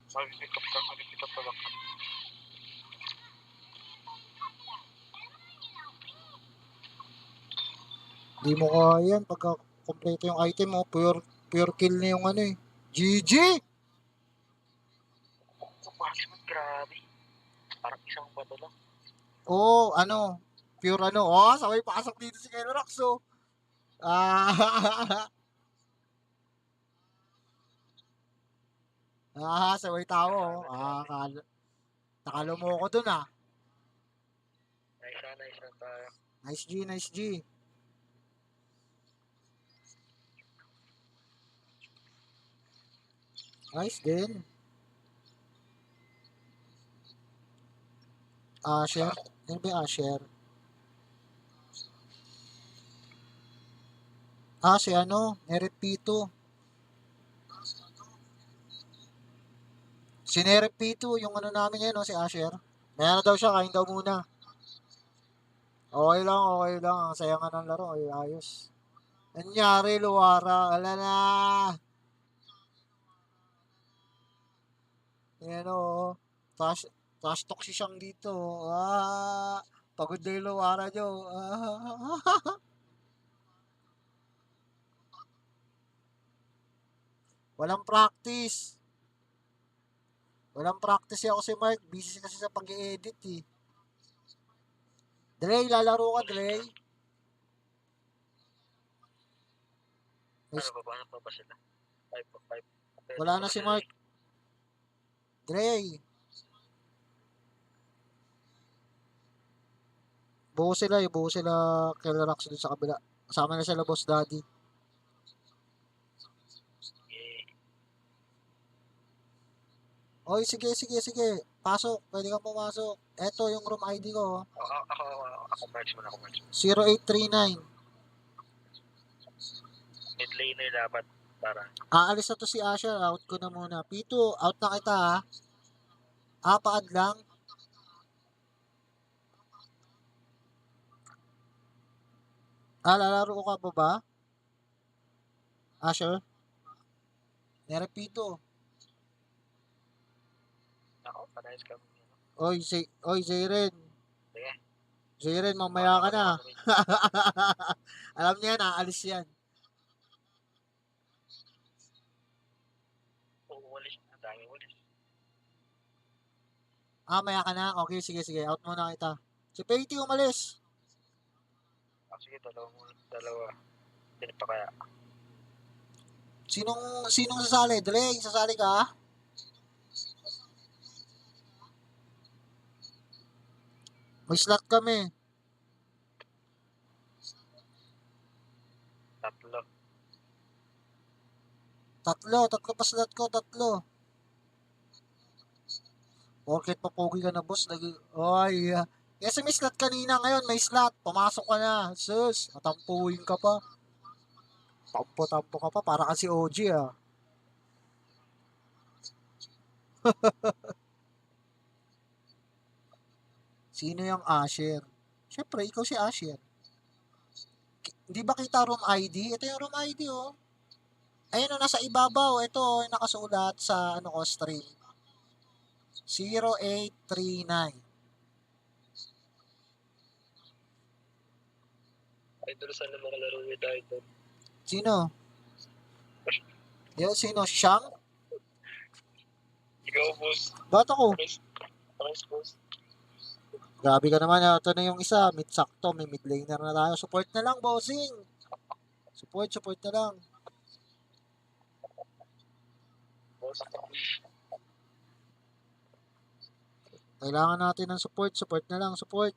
Mag-pick up ka, mag-pick up ka lang. Di mo kaya yan pagka kompleto yung item mo. Pure kill na yung ano eh. GG! Kung marksman, grabe. Parang isang bato lang. Oo, ano. Pure ano. Oh, sabay pasok dito si Kelrox oh. Ah, sabay tao oh. Nakalo mo ko dun ah. Nice na tayo. Nice G, nice G. Nice din. Asher. Ano ba yung Asher? Si ano, Neret P2. Si Neret P2, yung ano namin yan, no, si Asher. May ano daw siya, kain daw muna. Okay lang, okay lang. Ang saya nga ng laro, ay ayos. Nangyari, Luwara. Ala na. Yan o. Trash talk si siyang dito. Pagod na yung Luwara nyo. Walang practice. Walang practice ako si Mark. Busy kasi sa pag-i-edit eh. Dre, lalaro ka, Dre. Ano ba? Paano pa ba sila? 5. Wala na si Mark. Dre. Buo sila eh. Buo sila Killer Rocks dun sa kabila. Kasama na sila Boss Daddy. Oy, sige, sige, sige. Pasok. Pwede kang pumasok. Eto yung room ID ko. Ako marksman. 0839. Mid laner dapat. Para. Aalis na to si Asher. Out ko na muna. P2, out na kita ha. Paad lang. Lalaro ko ka pa ba? Asher? Nere P2. Ako, panayos kami. Oy, Zayren. Sige. Zayren, mamaya ka na. Alam niya na, aalis yan. Uwalis. Ang dami walis. Maya ka na? Okay, sige, sige. Out muna kita. Si Petey umalis. Sige, dalawa. Hindi pa kaya. Sinong sasali? Dre, sasali ka? May slot kami. Tatlo pa slot ko, tatlo. Porket papogi ka na, boss. Ay, kasi may slot kanina, ngayon may slot. Pumasok ka na. Sus, matampuhin ka pa. Tampo-tampo ka pa, para kasi OG ah. Sino yung Asher? Siyempre, ikaw si Asher. Hindi ba kita room ID? Ito yung room ID oh. Ayun o, nasa ibabaw. Ito oh, yung nakasulat sa ano ko, stream. 0839. Idol, saan na makalaro with Idol? Sino? Yo, sino? Siyang? Ikaw, boss. Ba't ako? Pares, boss. Grabe ka naman. Ito na yung isa. Mid sakto. May mid laner na tayo. Support na lang, bossing. Support na lang. Boss. Kailangan natin ng support. Support na lang. Support.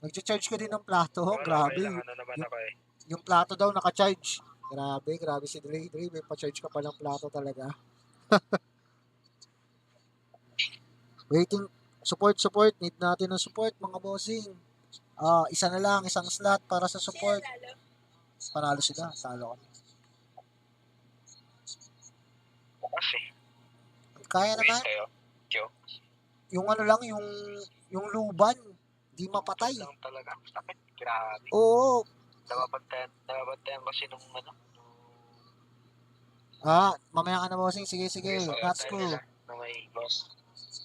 Nag-charge ka din ng plato. Grabe. Ano naman ako eh. Yung plato daw naka-charge. Grabe si Dre. May pa-charge ka palang plato talaga. Waiting. Support. Need natin ng support, mga bossing. Isa na lang. Isang slot para sa support. Panalo sila. Talo kami. Kasi. Kaya naman. Yung ano lang, yung luban. Di mapatay. Lang talaga. Sakit. Grabe. Oo. Nababantayan kasi nung ano. Mamaya ka na bossing. Sige, sige. Sige, sabayan That's tayo cool. nila na may boss.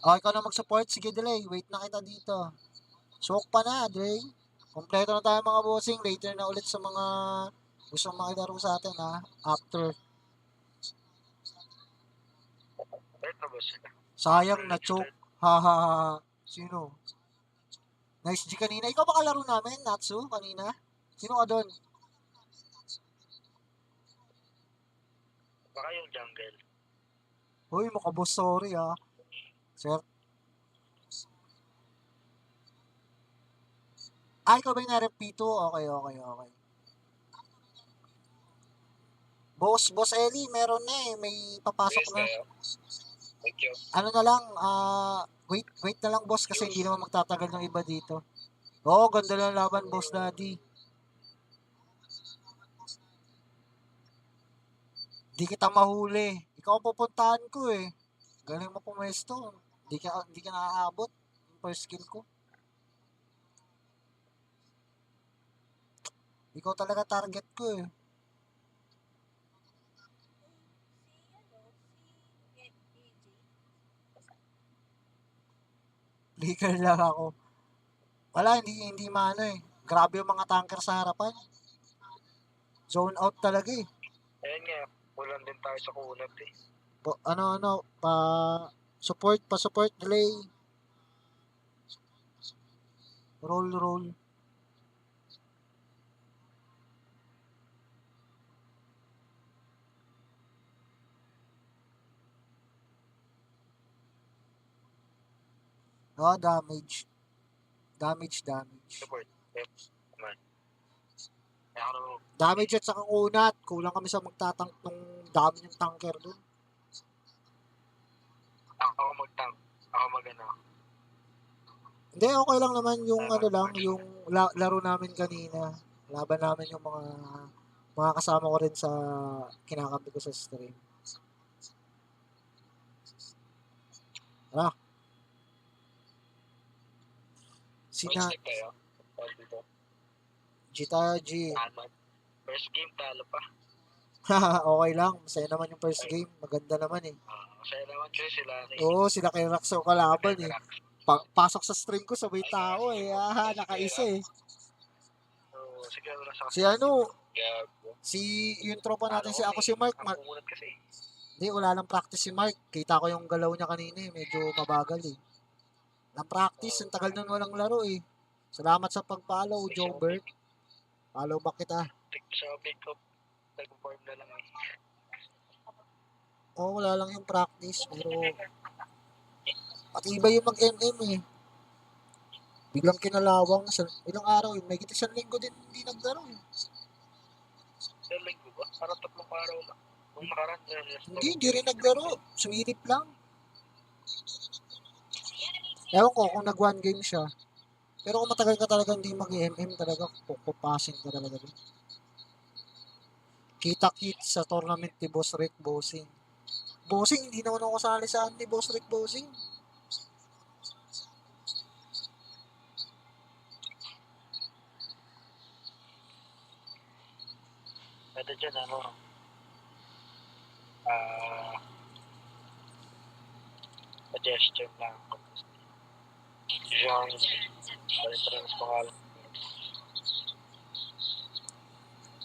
Ikaw na mag-support. Sige, delay. Wait na kita dito. Soak pa na, Dre. Kompleto na tayo mga bossing. Later na ulit sa mga gustong makilaro sa atin, ha? After. Start na ba sila? Sayang After na next choke. start. Ha, ha, ha. Sino? Nice G kanina. Ikaw ba kalaro namin, Natsu, kanina? Sino ka doon? Baka yung jungle. Uy, makaboss, sorry, ha. Sir. Ikaw ba yung na-repeat? Okay, okay, okay. Boss Ellie, meron na eh. May papasok Yes, na. kayo. Thank you. Ano na lang, wait na lang boss kasi hindi naman magtatagal ng iba dito. Oo, ganda na laban, boss daddy. Di kita mahuli. Ikaw ang pupuntahan ko eh. Galing mo pumesto. Di ka nakakaabot. Yung first skill ko. Ikaw talaga target ko eh. Flicker lang ako. Wala, hindi maano eh. Grabe yung mga tanker sa harapan. Zone out talaga eh. Ayan nga, kulang din tayo sa kunat eh. Pa support, delay. Roll. Damage. Damage. Support. Yep. Man. Ako, Damage at saka kunat. Kulang kami sa magtatank ng dami ng tanker dun. ako mag-tank. Ako mag-ano. Hindi, okay lang naman yung yung laro namin kanina. Laban namin yung mga kasama ko rin sa kinakampi ko sa stream. Tara. Sina Mag-check kayo. All dito. G. Amat. First game, talo pa. Okay lang. Masaya naman yung first game. Maganda naman eh. Masaya naman kasi sila. Oo, sila kay Rax yung kalaban eh. Pasok sa stream ko, sabay tao eh. Nakaisa eh. Sige, wala sa Si si yung tropa natin si ako si Mark. Ang pumunat kasi. Hindi, wala lang practice si Mark. Kita ko yung galaw niya kanina eh. Medyo mabagal eh. Walang practice. Ang tagal nun walang laro eh. Salamat sa pag-follow, Jobert. Follow back kita. Take sa pick up. Nag-form na lang eh. Wala lang yung practice. Pero pati iba yung mag-MM eh. Biglang kinalawang sa ilang araw eh. May isang linggo din hindi naglaro eh. Isang linggo ba? Parang 3 araw lang. Nung nakaraan Hindi rin naglaro. Sumilip lang. Ewan ko kung nag-one game siya. Pero kung matagal ka talaga hindi mag-MM talaga, pupasin ka talaga din. Kita-kit sa tournament ni Boss Rick Bossing. Bossing, hindi naman ako kasali saan ni Boss Rick Bossing. Pwede dyan suggestion lang. Jean, balik na mas pangalan.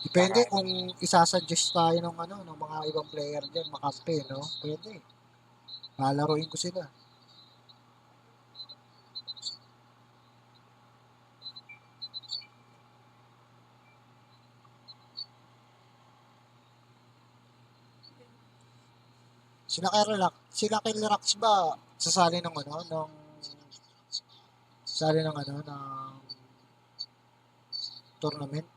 Depende kung isasuggest tayo ng ng mga ibang player diyan, makampi, no? Pwede. Lalaruin ko sila. Sila kay Relax ba sasali ng sasali ng tournament?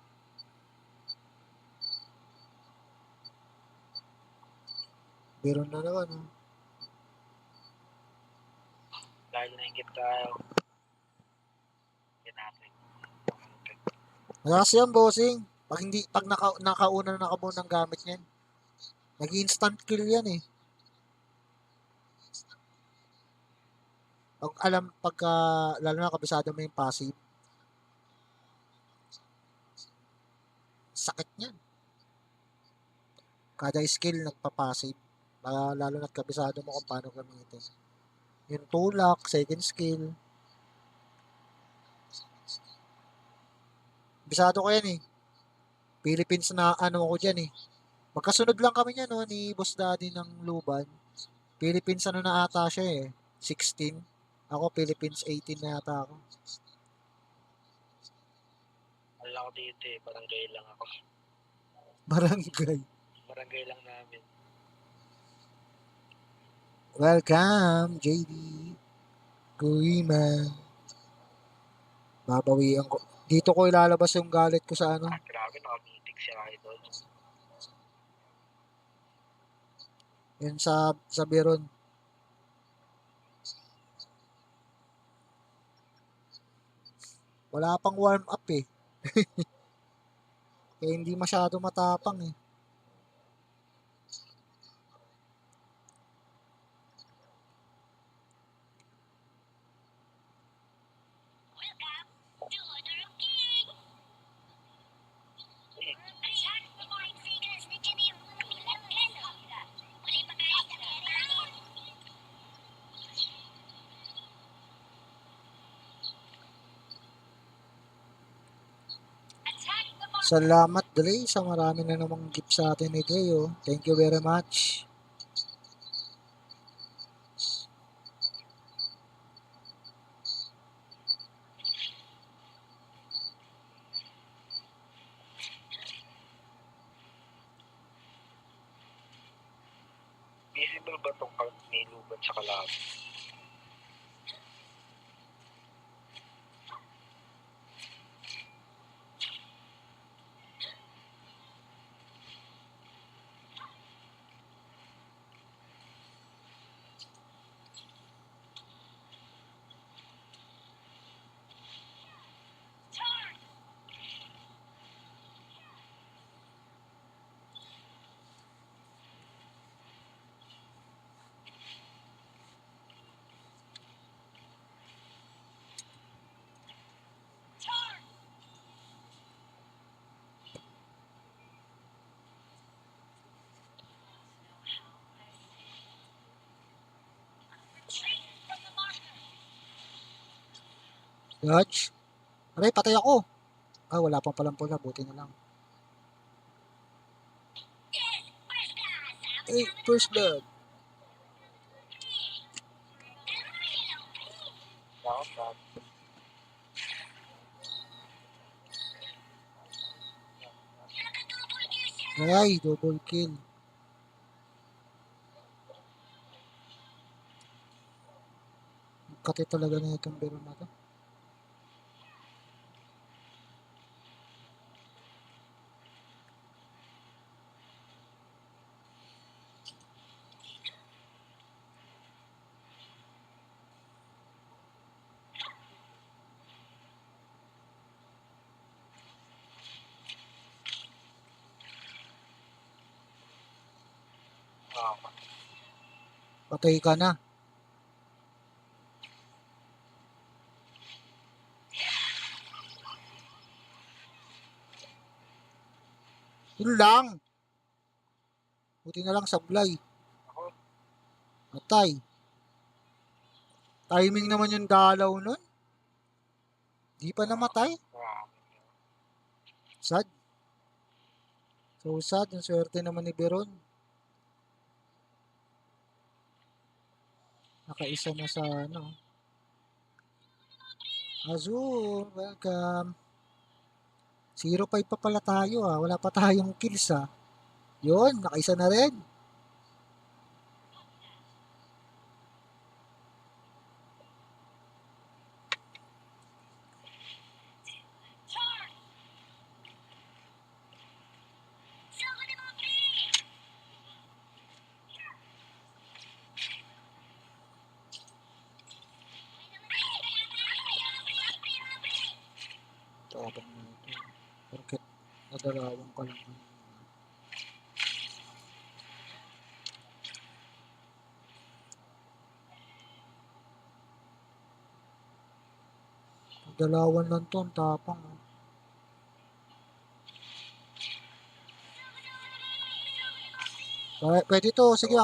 Meron na naman, no? Lagi na hingit tayo. Yan natin. Malakas yan, bossing. Pag nakauna na nakabuo ng gamit niyan, nag-instant kill yan eh. Pagka lalo na kabisado mo yung passive, sakit niyan. Kada skill nagpa-passive. Lalo na't kabisado mo kung paano gamitin. Yung tulak, second skill. Bisado ko yan eh. Philippines na ano ko dyan eh. Magkasunod lang kami niya no, ni Boss Daddy ng Luban. Philippines ano na ata siya eh. 16. Ako Philippines 18 na yata ako. Wala ako dito eh. Barangay lang ako. Barangay. Barangay lang namin. Welcome, JD. Kuima. Babawian ko. Dito ko ilalabas yung galit ko sa ano. Grabe, nakamitig si Idol. Yun sa Biron. Wala pang warm up eh. Kaya hindi masyado matapang eh. Salamat Dre sa marami na namang gift sa atin ni Dre oh. Thank you very much. Visible ba itong count ni Luban sa kalaban? Dodge. Aray, patay ako. Ah, wala pang palang pula. Buti na lang. Eh, first blood. Dapat. Ay, double kill. Kati talaga na itong biro na to. Patay ka na. Yun lang. Buti na lang sablay. Patay. Timing naman yung dalaw nun. Di pa namatay. Sad. So sad. Ang swerte naman ni Beron. Nakaisa na sa ano. Azul, welcome. 0-5 pa pala tayo ah. Wala pa tayong kills ah. Yun, nakaisa na rin. Tapang na ito. Porket nadalawang ka lang. Dalawan lang to, ang tapang. Oh. Pwede to. Sige,